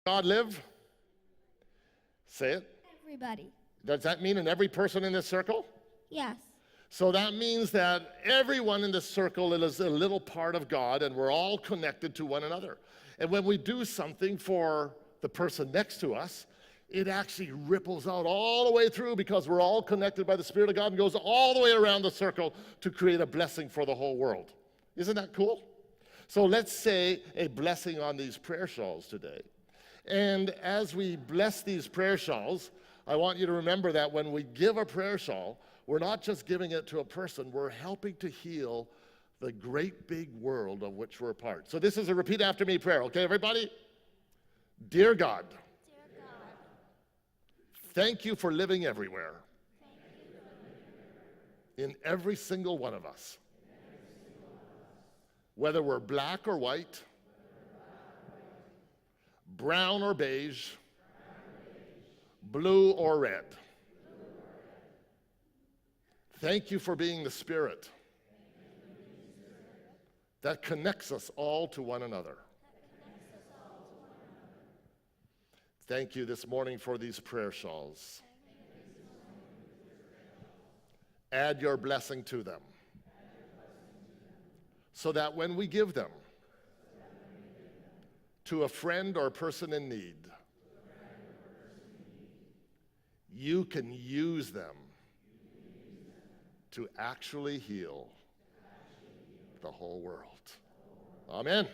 God live? Say it. Everybody. Does that mean in every person in this circle? Yes. So that means that everyone in this circle is a little part of God, and we're all connected to one another. And when we do something for the person next to us, it actually ripples out all the way through because we're all connected by the Spirit of God and goes all the way around the circle to create a blessing for the whole world. Isn't that cool? So let's say a blessing on these prayer shawls today. And as we bless these prayer shawls, I want you to remember that when we give a prayer shawl, we're not just giving it to a person, we're helping to heal the great big world of which we're a part. So this is a repeat after me prayer, okay, everybody? Dear God, thank you for living everywhere, in every single one of us, whether we're black or white, brown or beige, blue or red. Thank you for being the Spirit that connects us all to one another. Thank you this morning for these prayer shawls. Add your blessing to them so that when we give them to a friend or person in need, you can use them to actually heal the whole world. Amen.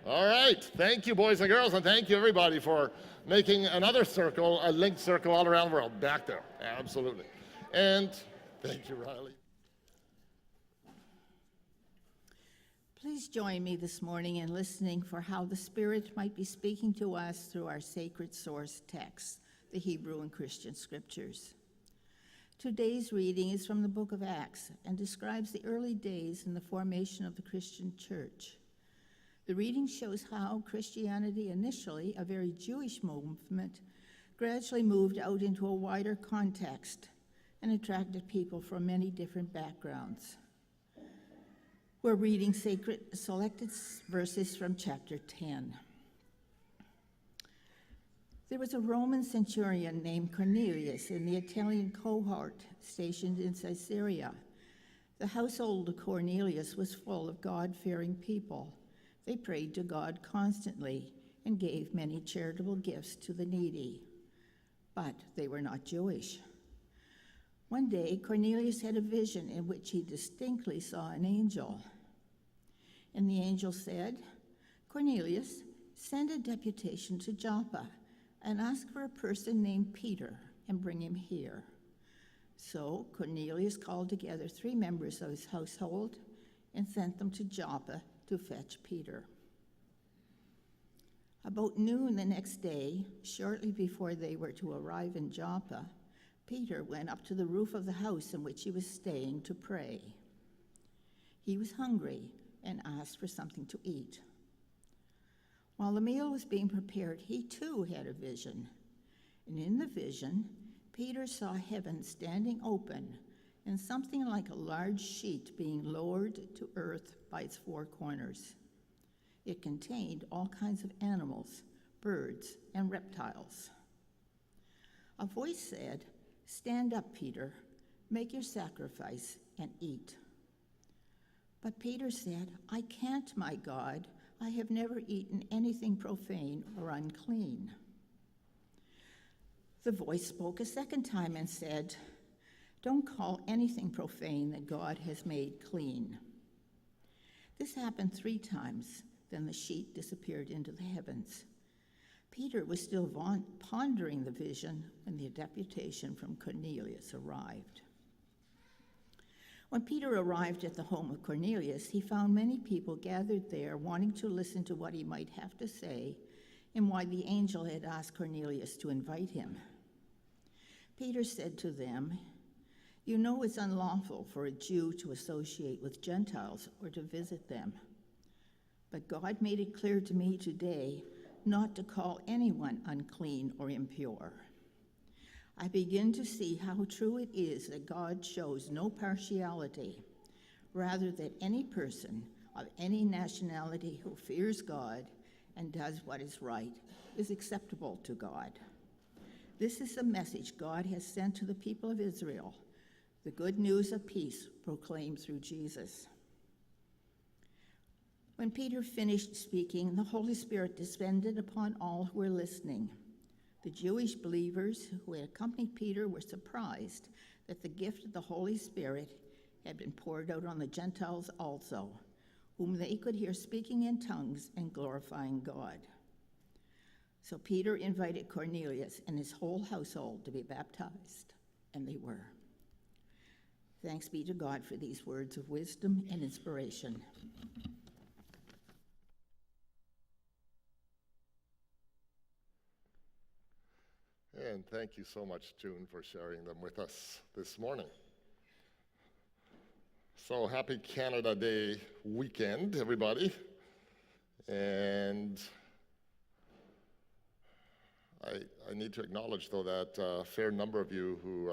All right. Thank you, boys and girls, and thank you, everybody, for making another circle, a linked circle all around the world. Back there. Absolutely. And thank you, Riley. Please join me this morning in listening for how the Spirit might be speaking to us through our sacred source texts, the Hebrew and Christian scriptures. Today's reading is from the book of Acts and describes the early days in the formation of the Christian church. The reading shows how Christianity, initially a very Jewish movement, gradually moved out into a wider context and attracted people from many different backgrounds. We're reading selected verses from chapter 10. There was a Roman centurion named Cornelius in the Italian cohort stationed in Caesarea. The household of Cornelius was full of God-fearing people. They prayed to God constantly and gave many charitable gifts to the needy. But they were not Jewish. One day, Cornelius had a vision in which he distinctly saw an angel. And the angel said, "Cornelius, send a deputation to Joppa and ask for a person named Peter and bring him here." So Cornelius called together 3 members of his household and sent them to Joppa to fetch Peter. About noon the next day, shortly before they were to arrive in Joppa, Peter went up to the roof of the house in which he was staying to pray. He was hungry and asked for something to eat. While the meal was being prepared, he too had a vision. And in the vision, Peter saw heaven standing open and something like a large sheet being lowered to earth by its 4 corners. It contained all kinds of animals, birds, and reptiles. A voice said, "Stand up, Peter, make your sacrifice and eat." But Peter said, "I can't, my God. I have never eaten anything profane or unclean." The voice spoke a second time and said, "Don't call anything profane that God has made clean." This happened 3 times, then the sheet disappeared into the heavens. Peter was still pondering the vision when the deputation from Cornelius arrived. When Peter arrived at the home of Cornelius, he found many people gathered there wanting to listen to what he might have to say and why the angel had asked Cornelius to invite him. Peter said to them, "You know it's unlawful for a Jew to associate with Gentiles or to visit them. But God made it clear to me today not to call anyone unclean or impure. I begin to see how true it is that God shows no partiality, rather that any person of any nationality who fears God and does what is right is acceptable to God. This is the message God has sent to the people of Israel, the good news of peace proclaimed through Jesus. When Peter finished speaking, the Holy Spirit descended upon all who were listening. The Jewish believers who had accompanied Peter were surprised that the gift of the Holy Spirit had been poured out on the Gentiles also, whom they could hear speaking in tongues and glorifying God. So Peter invited Cornelius and his whole household to be baptized, and they were. Thanks be to God for these words of wisdom and inspiration. And thank you so much, June, for sharing them with us this morning. So happy Canada Day weekend, everybody. And I need to acknowledge, though, that a fair number of you who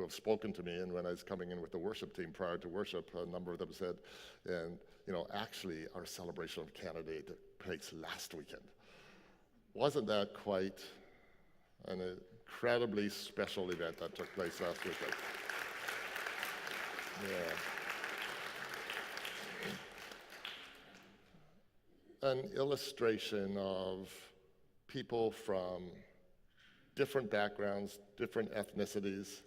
have spoken to me, and when I was coming in with the worship team prior to worship, a number of them said, and actually our celebration of Canada Day took place last weekend. Wasn't that quite an incredibly special event that took place last weekend? Yeah. An illustration of people from different backgrounds, different ethnicities,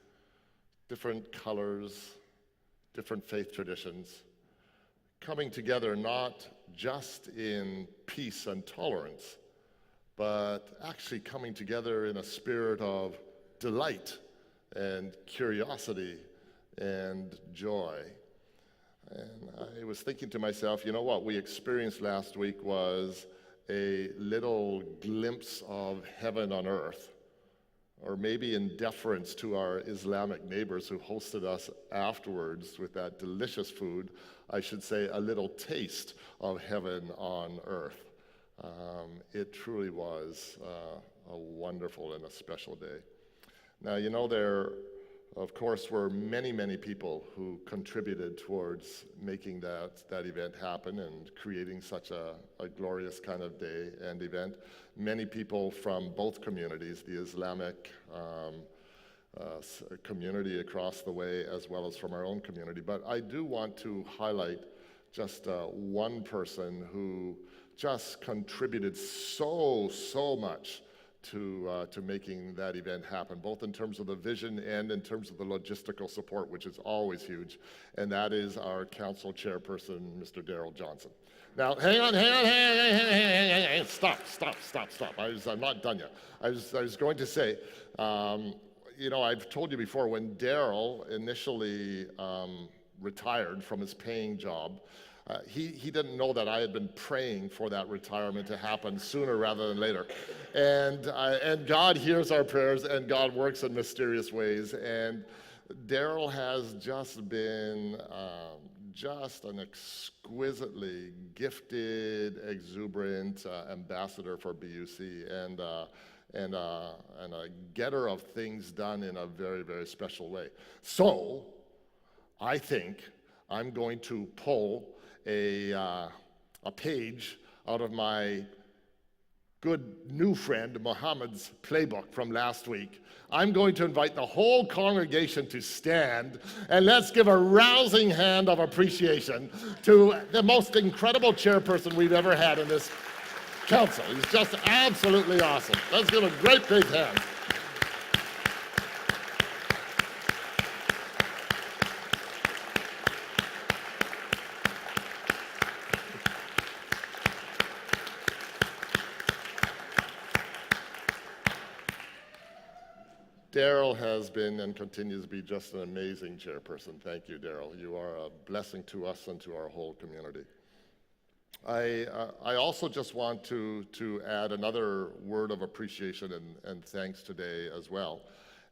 different colors, different faith traditions, coming together not just in peace and tolerance, but actually coming together in a spirit of delight and curiosity and joy. And I was thinking to myself, what we experienced last week was a little glimpse of heaven on earth, or maybe in deference to our Islamic neighbors who hosted us afterwards with that delicious food, I should say a little taste of heaven on earth. It truly was a wonderful and a special day. Now, there, of course, were many, many people who contributed towards making that event happen and creating such a glorious kind of day and event. Many people from both communities, the Islamic community across the way, as well as from our own community. But I do want to highlight just one person who just contributed so much to making that event happen, both in terms of the vision and in terms of the logistical support, which is always huge, and that is our council chairperson, Mr. Darrell Johnson. Now, hang on, stop. I'm not done yet. I was going to say, I've told you before, when Darrell initially retired from his paying job, he didn't know that I had been praying for that retirement to happen sooner rather than later. And God hears our prayers, and God works in mysterious ways. And Darrell has just been just an exquisitely gifted, exuberant ambassador for BUC, and a getter of things done in a very, very special way. So I think I'm going to pull a page out of my good new friend Muhammad's playbook from last week. I'm going to invite the whole congregation to stand, and let's give a rousing hand of appreciation to the most incredible chairperson we've ever had in this council. He's just absolutely awesome. Let's give a great big hand. Darrell has been and continues to be just an amazing chairperson. Thank you, Darrell. You are a blessing to us and to our whole community. I also just want to add another word of appreciation and thanks today as well.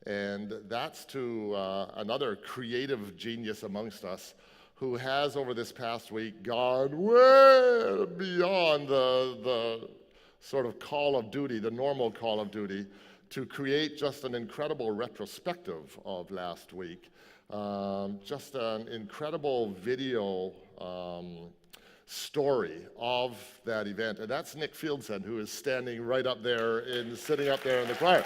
And that's to another creative genius amongst us who has over this past week gone way beyond the sort of call of duty, the normal call of duty, to create just an incredible retrospective of last week. Just an incredible video story of that event. And that's Nick Fieldsen, who is standing right up there, sitting up there in the choir.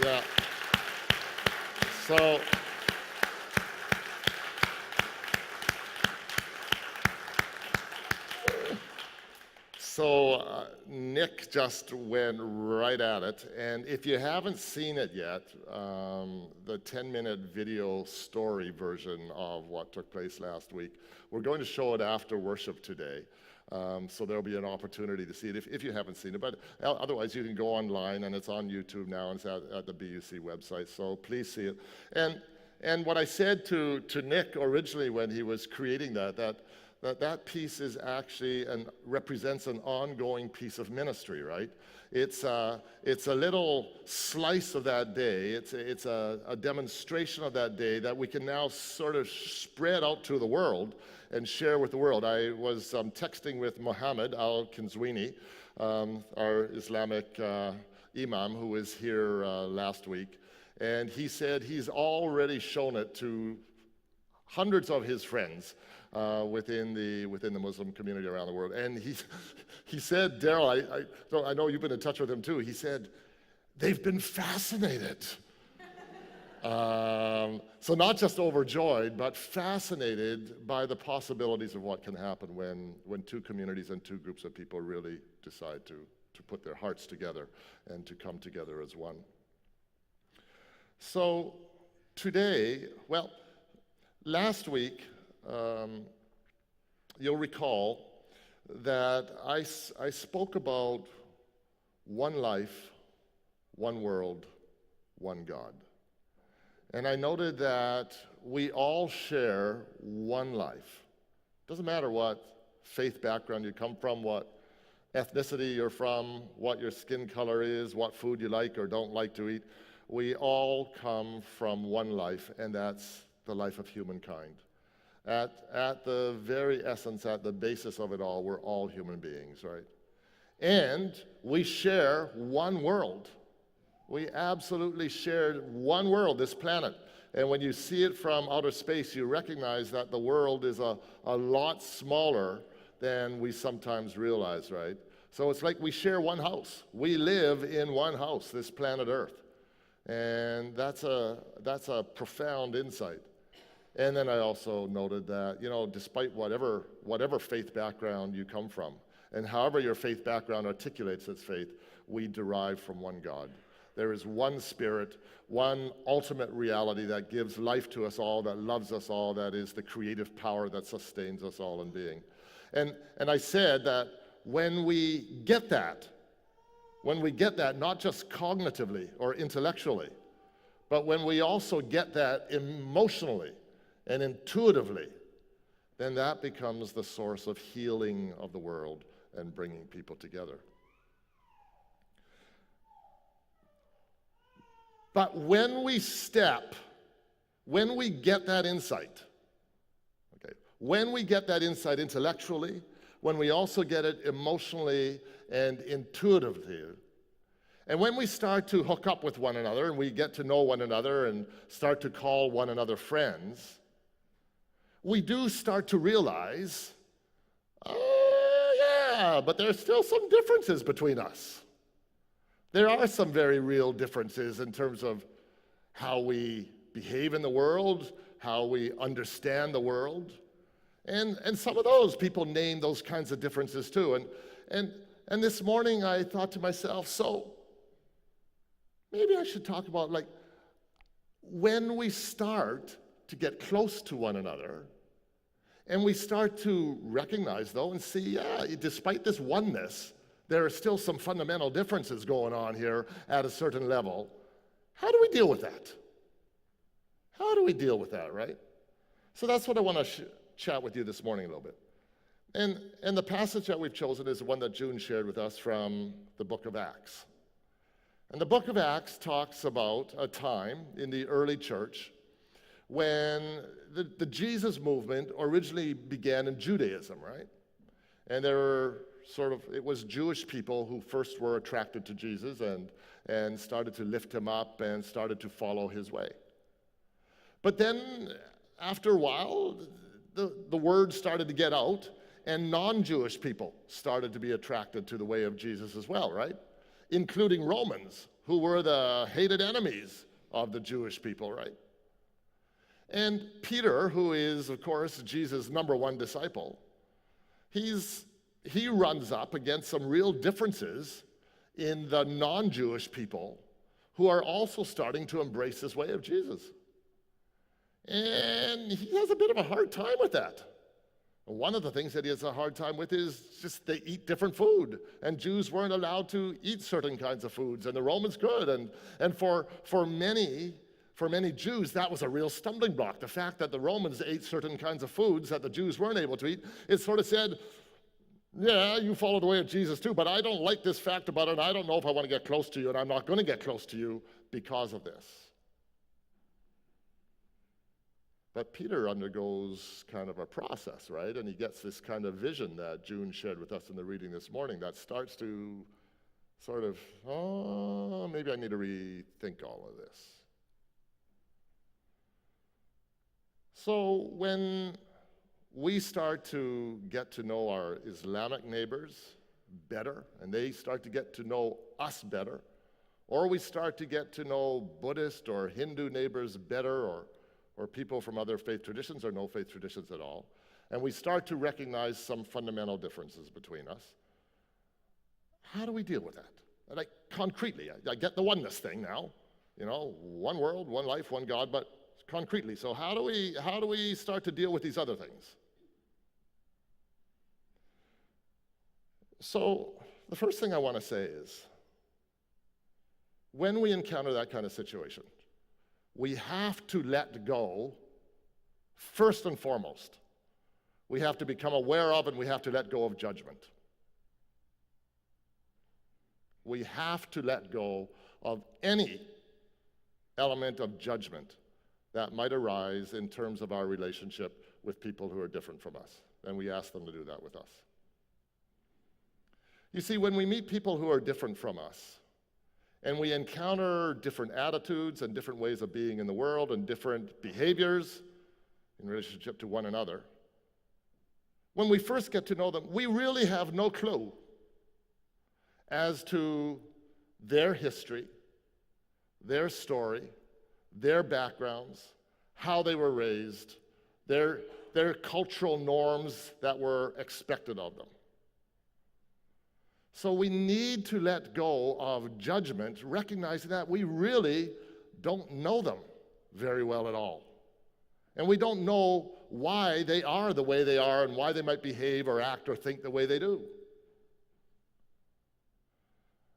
Yeah. So Nick just went right at it, and if you haven't seen it yet, the 10-minute video story version of what took place last week, we're going to show it after worship today. So there'll be an opportunity to see it if you haven't seen it. But otherwise, you can go online, and it's on YouTube now, and it's at the BUC website. So please see it. And what I said to Nick originally when he was creating that piece is actually represents an ongoing piece of ministry, right? It's a little slice of that day. It's a demonstration of that day that we can now sort of spread out to the world and share with the world. I was texting with Mohammed al-Kinzwini, our Islamic imam who was here last week, and he said he's already shown it to hundreds of his friends within the Muslim community around the world. And he said, Daryl, I know you've been in touch with him too. He said, they've been fascinated. So not just overjoyed, but fascinated by the possibilities of what can happen when two communities and two groups of people really decide to put their hearts together and to come together as one. So today, well, last week, you'll recall that I spoke about one life, one world, one God. And I noted that we all share one life. Doesn't matter what faith background you come from, what ethnicity you're from, what your skin color is, what food you like or don't like to eat. We all come from one life, and that's the life of humankind. At the very essence, at the basis of it all, we're all human beings, right? And we share one world. We absolutely share one world, this planet. And when you see it from outer space, you recognize that the world is a lot smaller than we sometimes realize, right? So it's like we share one house. We live in one house, this planet Earth. And that's a profound insight. And then I also noted that, despite whatever faith background you come from, and however your faith background articulates its faith, we derive from one God. There is one Spirit, one ultimate reality that gives life to us all, that loves us all, that is the creative power that sustains us all in being. And I said that when we get that, not just cognitively or intellectually, but when we also get that emotionally and intuitively, then that becomes the source of healing of the world and bringing people together. But when we get that insight, when we get that insight intellectually, when we also get it emotionally and intuitively, and when we start to hook up with one another and we get to know one another and start to call one another friends, we do start to realize, oh yeah, but there's still some differences between us. There are some very real differences in terms of how we behave in the world, how we understand the world. And some of those people name those kinds of differences too. And this morning I thought to myself, so maybe I should talk about when we start to get close to one another, and we start to recognize though and see, yeah, despite this oneness, there are still some fundamental differences going on here at a certain level. How do we deal with that? How do we deal with that, right? So that's what I want to chat with you this morning a little bit. And the passage that we've chosen is the one that June shared with us from the book of Acts. And the book of Acts talks about a time in the early church when the Jesus movement originally began in Judaism, right? And it was Jewish people who first were attracted to Jesus and started to lift him up and started to follow his way. But then, after a while, the word started to get out, and non-Jewish people started to be attracted to the way of Jesus as well, right? Including Romans, who were the hated enemies of the Jewish people, right? And Peter, who is, of course, Jesus' #1 disciple, he runs up against some real differences in the non-Jewish people who are also starting to embrace this way of Jesus. And he has a bit of a hard time with that. One of the things that he has a hard time with is just they eat different food, and Jews weren't allowed to eat certain kinds of foods, and the Romans could. And for many Jews, that was a real stumbling block. The fact that the Romans ate certain kinds of foods that the Jews weren't able to eat, it sort of said, yeah, you follow the way of Jesus too, but I don't like this fact about it, and I don't know if I want to get close to you, and I'm not going to get close to you because of this. But Peter undergoes kind of a process, right? And he gets this kind of vision that June shared with us in the reading this morning that starts to sort of, oh, maybe I need to rethink all of this. So when we start to get to know our Islamic neighbors better, and they start to get to know us better, or we start to get to know Buddhist or Hindu neighbors better, or people from other faith traditions or no faith traditions at all, and we start to recognize some fundamental differences between us, how do we deal with that? Like concretely, I get the oneness thing now, one world, one life, one God, but concretely, so how do we start to deal with these other things? So the first thing I want to say is, when we encounter that kind of situation, we have to let go, first and foremost. We have to become aware of and we have to let go of judgment. We have to let go of any element of judgment that might arise in terms of our relationship with people who are different from us. And we ask them to do that with us. You see, when we meet people who are different from us, and we encounter different attitudes and different ways of being in the world and different behaviors in relationship to one another, when we first get to know them, we really have no clue as to their history, their story, their backgrounds, how they were raised, their cultural norms that were expected of them. So we need to let go of judgment, recognizing that we really don't know them very well at all. And we don't know why they are the way they are and why they might behave or act or think the way they do.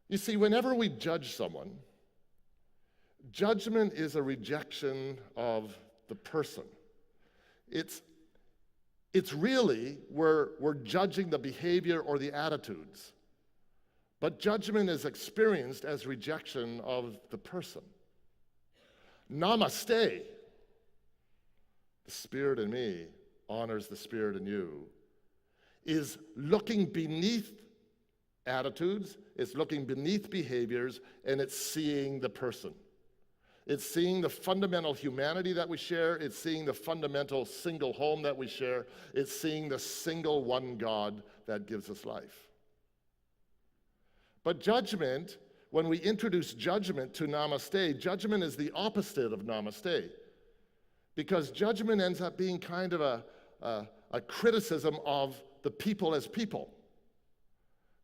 You see, whenever we judge someone, judgment is a rejection of the person. It's really, we're judging the behavior or the attitudes. But judgment is experienced as rejection of the person. Namaste. The Spirit in me honors the Spirit in you, is looking beneath attitudes, it's looking beneath behaviors, and it's seeing the person. It's seeing the fundamental humanity that we share, it's seeing the fundamental single home that we share, it's seeing the single one God that gives us life. But judgment, when we introduce judgment to namaste, judgment is the opposite of namaste. Because judgment ends up being kind of a criticism of the people as people.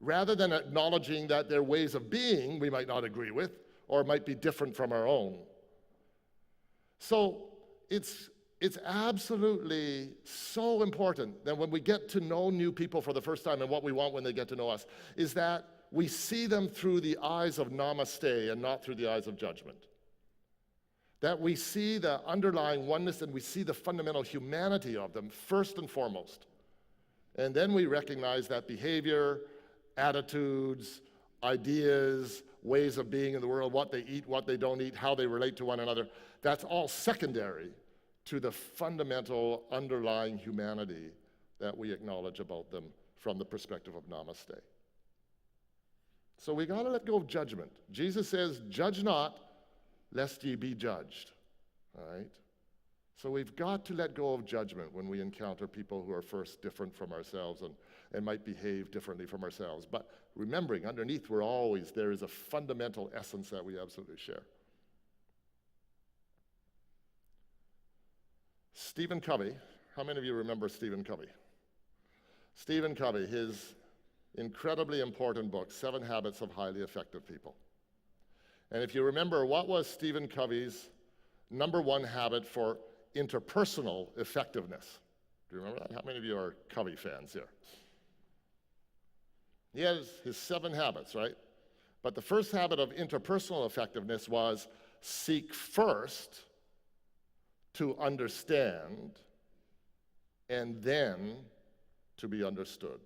Rather than acknowledging that their ways of being we might not agree with or might be different from our own. So it's absolutely so important that when we get to know new people for the first time, and what we want when they get to know us, is that we see them through the eyes of namaste and not through the eyes of judgment. That we see the underlying oneness and we see the fundamental humanity of them first and foremost. And then we recognize that behavior, attitudes, ideas, ways of being in the world, what they eat, what they don't eat, how they relate to one another, that's all secondary to the fundamental underlying humanity that we acknowledge about them from the perspective of namaste. So we got to let go of judgment. Jesus says, judge not, lest ye be judged. All right? So we've got to let go of judgment when we encounter people who are first different from ourselves and might behave differently from ourselves. But remembering, underneath, there is a fundamental essence that we absolutely share. Stephen Covey, how many of you remember Stephen Covey? Stephen Covey, his incredibly important book, 7 Habits of Highly Effective People. And if you remember, what was Stephen Covey's number 1 habit for interpersonal effectiveness? Do you remember that? How many of you are Covey fans here? He has his 7 habits, right? But the first habit of interpersonal effectiveness was seek first to understand and then to be understood.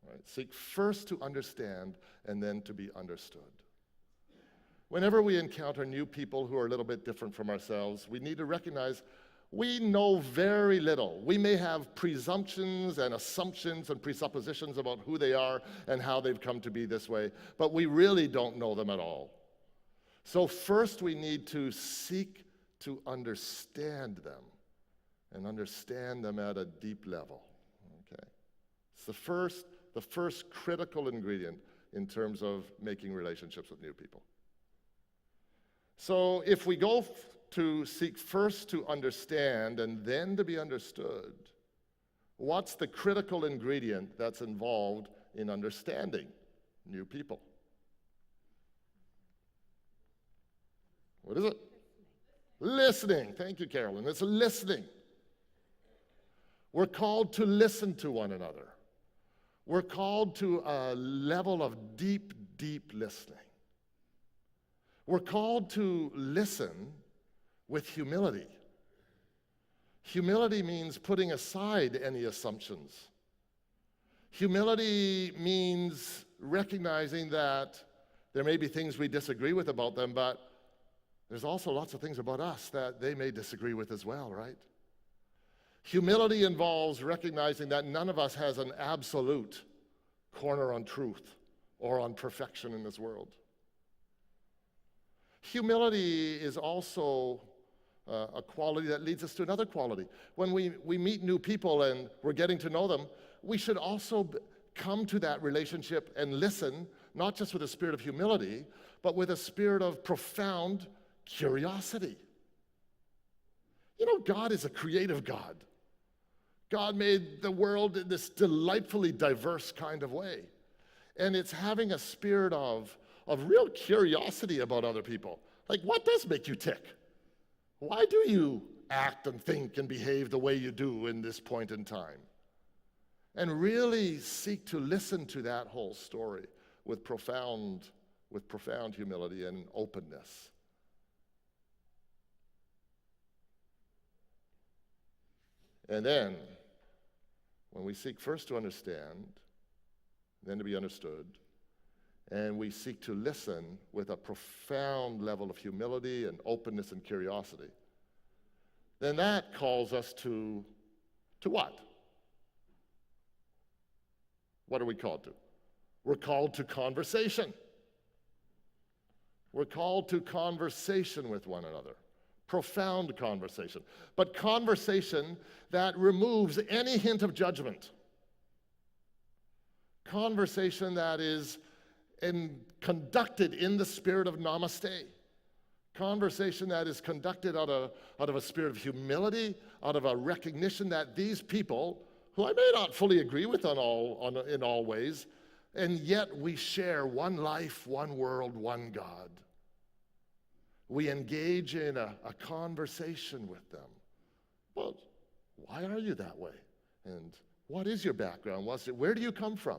Right? Seek first to understand and then to be understood. Whenever we encounter new people who are a little bit different from ourselves, we need to recognize we know very little. We may have presumptions and assumptions and presuppositions about who they are and how they've come to be this way, but we really don't know them at all. So first we need to seek to understand them and understand them at a deep level. Okay? It's the first critical ingredient in terms of making relationships with new people. So if we go to seek first to understand and then to be understood, what's the critical ingredient that's involved in understanding new people? What is it? Listening. Thank you, Carolyn. It's listening. We're called to listen to one another. We're called to a level of deep, deep listening. We're called to listen with humility. Humility means putting aside any assumptions. Humility means recognizing that there may be things we disagree with about them, but there's also lots of things about us that they may disagree with as well, right? Humility involves recognizing that none of us has an absolute corner on truth or on perfection in this world. Humility is also a quality that leads us to another quality. When we meet new people and we're getting to know them, we should also come to that relationship and listen, not just with a spirit of humility, but with a spirit of profound curiosity. You know, God is a creative God. God made the world in this delightfully diverse kind of way. And it's having a spirit of real curiosity about other people. Like, what does make you tick? Why do you act and think and behave the way you do in this point in time? And really seek to listen to that whole story with profound humility and openness. And then, when we seek first to understand, then to be understood, and we seek to listen with a profound level of humility and openness and curiosity, then that calls us to what? What are we called to? We're called to conversation. We're called to conversation with one another. Profound conversation. But conversation that removes any hint of judgment. Conversation that is conducted in the spirit of namaste. Conversation that is conducted out of a spirit of humility, out of a recognition that these people, who I may not fully agree with in all ways, and yet we share one life, one world, one God. We engage in a conversation with them. Well, why are you that way? And what is your background? Where do you come from?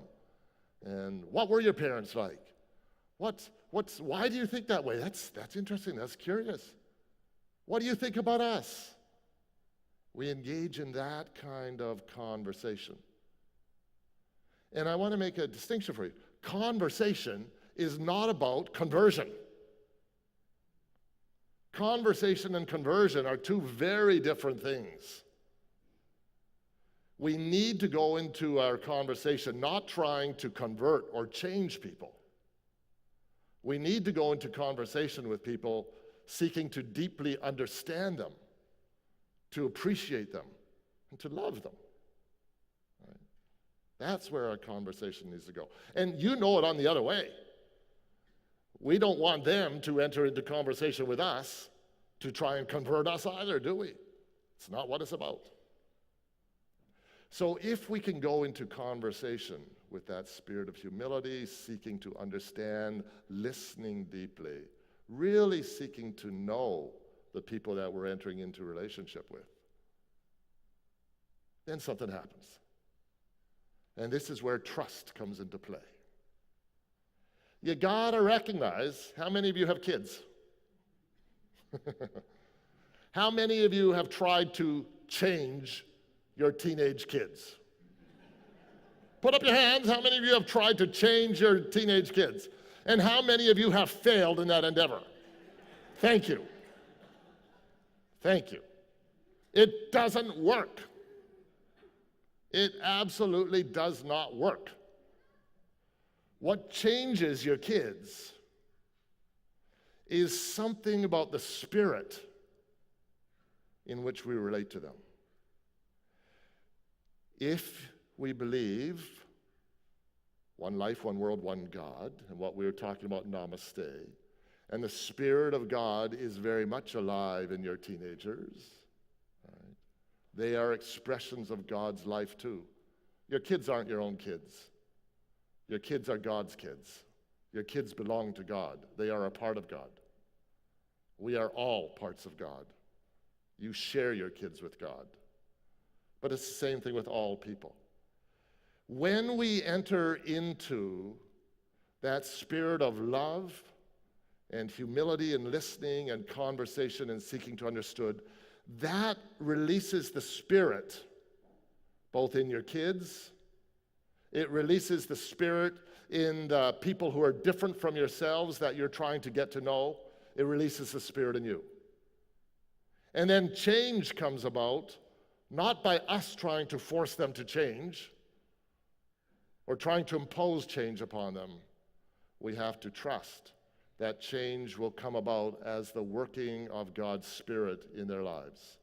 And what were your parents like? Why do you think that way? That's interesting. That's curious. What do you think about us? We engage in that kind of conversation. And I want to make a distinction for you. Conversation is not about conversion. Conversation and conversion are two very different things. We need to go into our conversation not trying to convert or change people. We need to go into conversation with people seeking to deeply understand them to appreciate them, and to love them. Right? That's where our conversation needs to go. And you know it on the other way. We don't want them to enter into conversation with us to try and convert us either, do we? It's not what it's about. So if we can go into conversation with that spirit of humility, seeking to understand, listening deeply, really seeking to know the people that we're entering into relationship with, then something happens. And this is where trust comes into play. You gotta recognize, how many of you have kids? How many of you have tried to change your teenage kids? Put up your hands. How many of you have tried to change your teenage kids? And how many of you have failed in that endeavor? Thank you. Thank you. It doesn't work. It absolutely does not work. What changes your kids is something about the spirit in which we relate to them. If we believe one life, one world, one God, and what we were talking about, namaste, and the Spirit of God is very much alive in your teenagers, right? They are expressions of God's life too. Your kids aren't your own kids. Your kids are God's kids. Your kids belong to God. They are a part of God. We are all parts of God. You share your kids with God. But it's the same thing with all people. When we enter into that spirit of love and humility and listening and conversation and seeking to understood, that releases the spirit both in your kids. It releases the spirit in the people who are different from yourselves that you're trying to get to know. It releases the spirit in you. And then change comes about, not by us trying to force them to change or trying to impose change upon them. We have to trust that change will come about as the working of God's Spirit in their lives.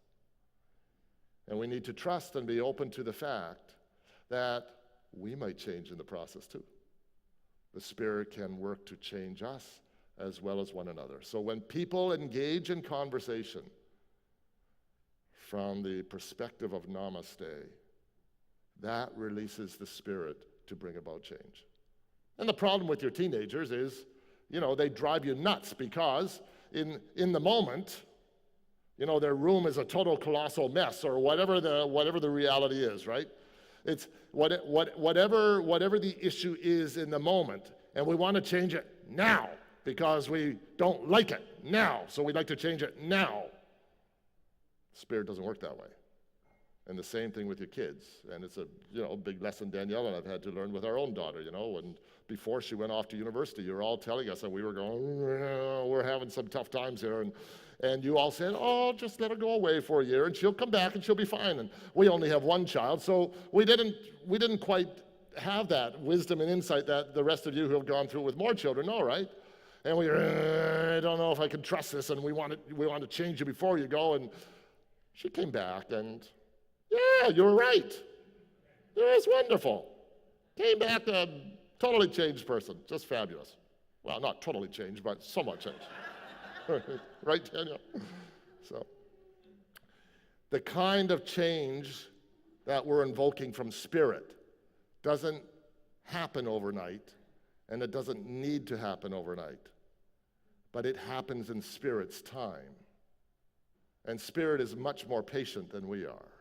And we need to trust and be open to the fact that we might change in the process too. The Spirit can work to change us as well as one another. So when people engage in conversation from the perspective of namaste, that releases the Spirit to bring about change. And the problem with your teenagers is, they drive you nuts because in the moment, their room is a total colossal mess or whatever the reality is, right? It's whatever the issue is in the moment, and we want to change it now because we don't like it now, so we'd like to change it now. Spirit doesn't work that way. And the same thing with your kids. And it's a big lesson Danielle and I've had to learn with our own daughter, and before she went off to university, you were all telling us, and we were going, we're having some tough times here. And you all said, just let her go away for a year and she'll come back and she'll be fine. And we only have one child, so we didn't quite have that wisdom and insight that the rest of you who have gone through with more children know, right? And we I don't know if I can trust this, and we want to change you before you go. And she came back and, yeah, you were right. It was wonderful. Came back a totally changed person, just fabulous. Well, not totally changed, but somewhat changed. Right, Daniel? So, the kind of change that we're invoking from Spirit doesn't happen overnight, and it doesn't need to happen overnight. But it happens in Spirit's time. And Spirit is much more patient than we are.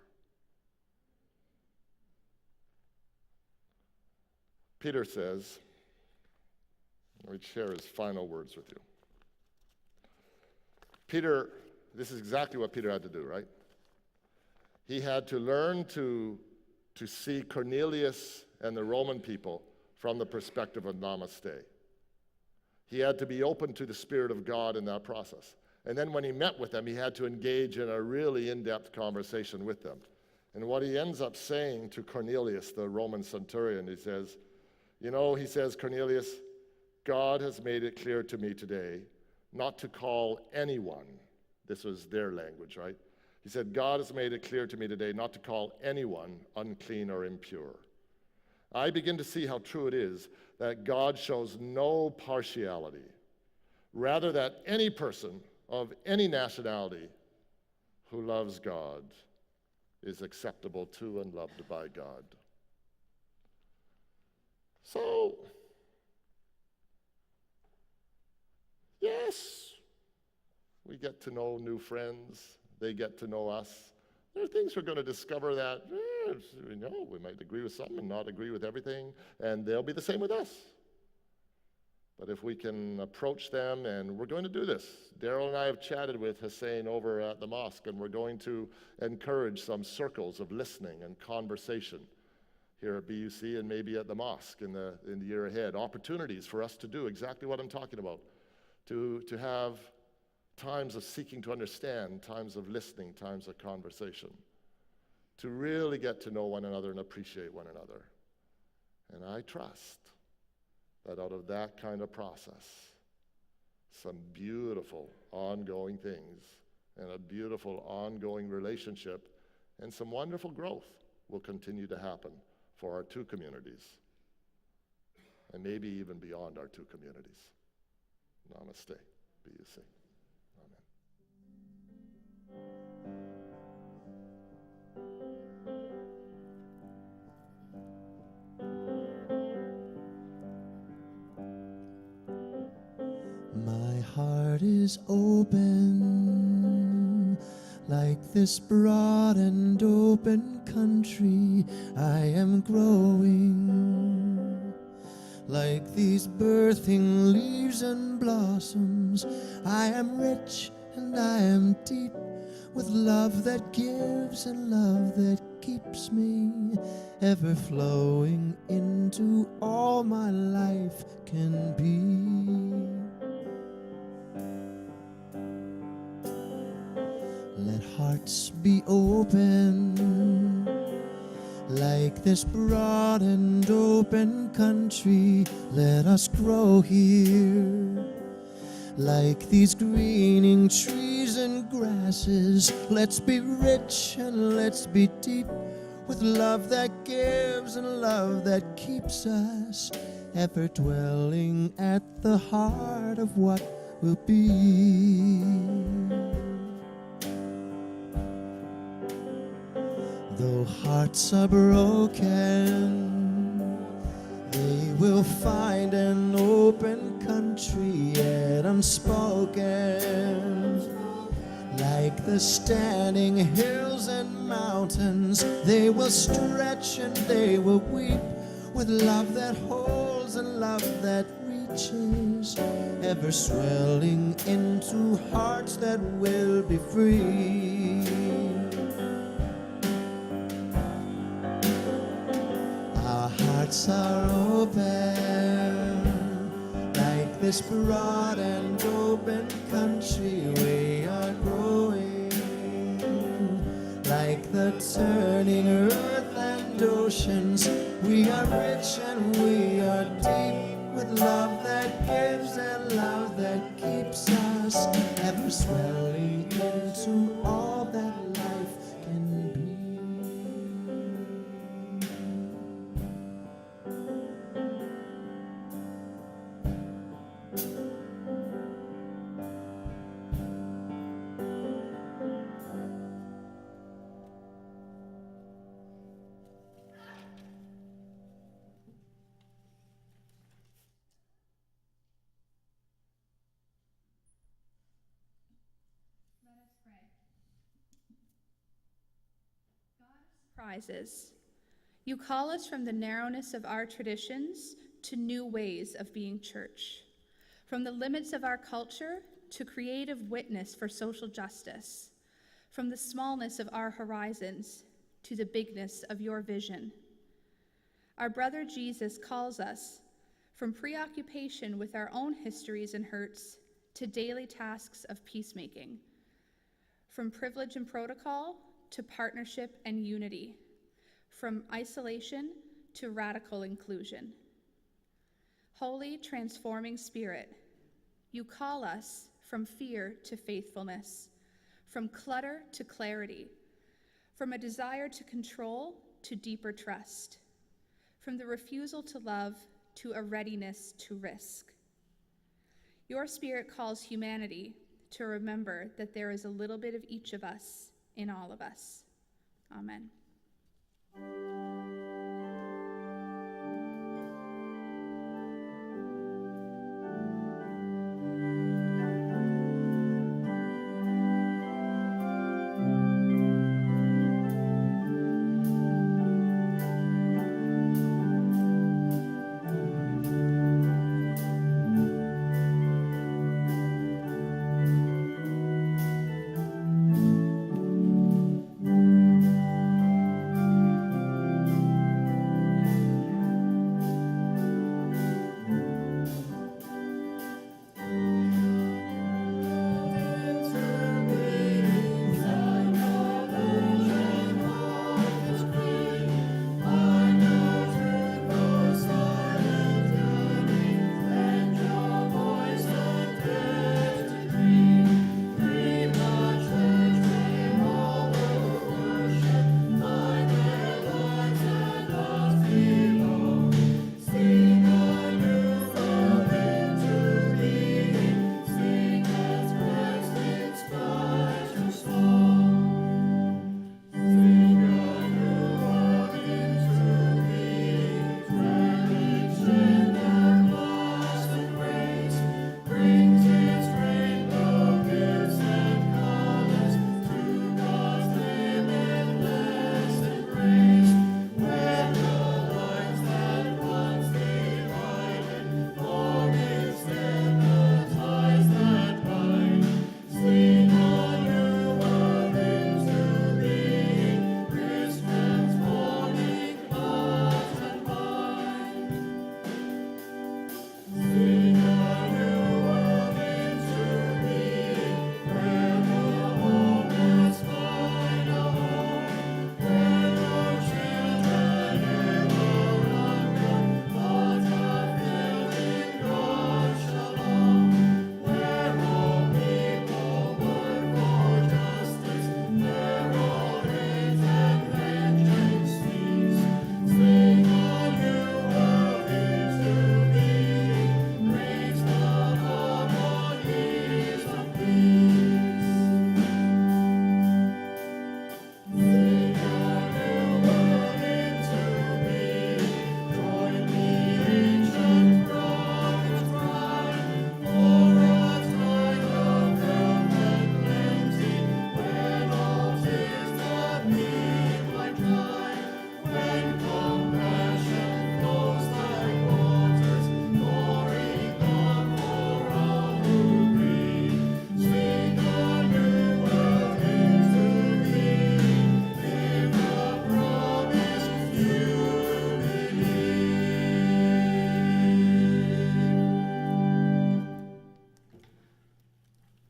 Peter says, let me share his final words with you. Peter, this is exactly what Peter had to do, right? He had to learn to see Cornelius and the Roman people from the perspective of namaste. He had to be open to the Spirit of God in that process. And then when he met with them, he had to engage in a really in-depth conversation with them. And what he ends up saying to Cornelius, the Roman centurion, he says, Cornelius, God has made it clear to me today not to call anyone, this was their language, right? He said, God has made it clear to me today not to call anyone unclean or impure. I begin to see how true it is that God shows no partiality. Rather, that any person of any nationality who loves God is acceptable to and loved by God. So, yes, we get to know new friends. They get to know us. There are things we're going to discover that, we might agree with some and not agree with everything, and they'll be the same with us. But if we can approach them, and we're going to do this. Daryl and I have chatted with Hussein over at the mosque, and we're going to encourage some circles of listening and conversation here at BUC and maybe at the mosque in the year ahead. Opportunities for us to do exactly what I'm talking about, to have times of seeking to understand, times of listening, times of conversation, to really get to know one another and appreciate one another. And I trust that out of that kind of process, some beautiful ongoing things and a beautiful ongoing relationship and some wonderful growth will continue to happen for our two communities and maybe even beyond our two communities. Namaste, BUC. My heart is open, like this broad and open country. I am growing, like these birthing leaves and blossoms. I am rich and I am deep, with love that gives and love that keeps me, ever flowing into all my life can be. Let hearts be open, like this broad and open country. Let us grow here, like these greening trees and grasses. Let's be rich and let's be deep, with love that gives and love that keeps us, ever dwelling at the heart of what will be. Though hearts are broken, they will find an open country yet unspoken. Like the standing hills and mountains, they will stretch and they will weep, with love that holds and love that reaches, ever swelling into hearts that will be free. Our hearts are open, like this broad and open country. We are growing, like the turning earth and oceans. We are rich and we are deep, with love that gives and love that keeps us, ever swelling into all that life can be. Prizes. You call us from the narrowness of our traditions to new ways of being church, from the limits of our culture to creative witness for social justice, from the smallness of our horizons to the bigness of your vision. Our brother Jesus calls us from preoccupation with our own histories and hurts to daily tasks of peacemaking, from privilege and protocol to partnership and unity, from isolation to radical inclusion. Holy, transforming Spirit, you call us from fear to faithfulness, from clutter to clarity, from a desire to control to deeper trust, from the refusal to love to a readiness to risk. Your Spirit calls humanity to remember that there is a little bit of each of us in all of us. Amen.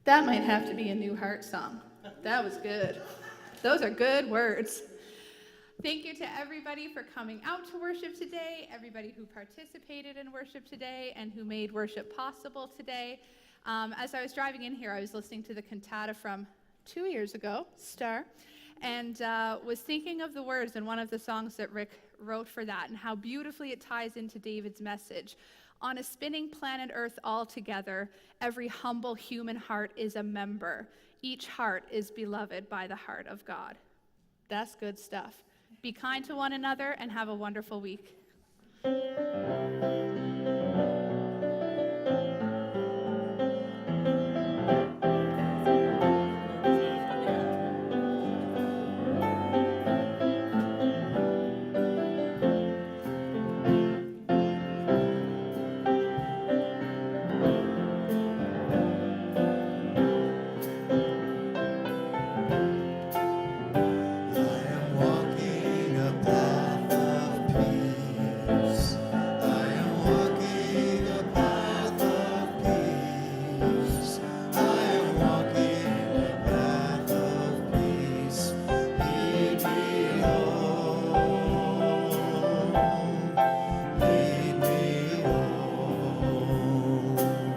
That might have to be a new Hart song. That was good. Those are good words. Thank you to everybody for coming out to worship today, everybody who participated in worship today and who made worship possible today. As I was driving in here, I was listening to the cantata from 2 years ago, Star, and was thinking of the words in one of the songs that Rick wrote for that and how beautifully it ties into David's message. On a spinning planet Earth all together, every humble human heart is a member. Each heart is beloved by the heart of God. That's good stuff. Be kind to one another and have a wonderful week.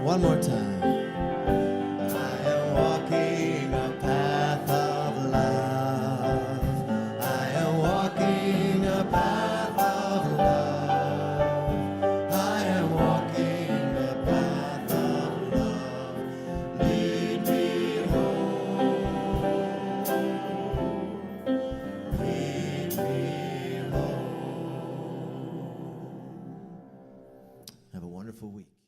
One more time. I am walking a path wonderful week.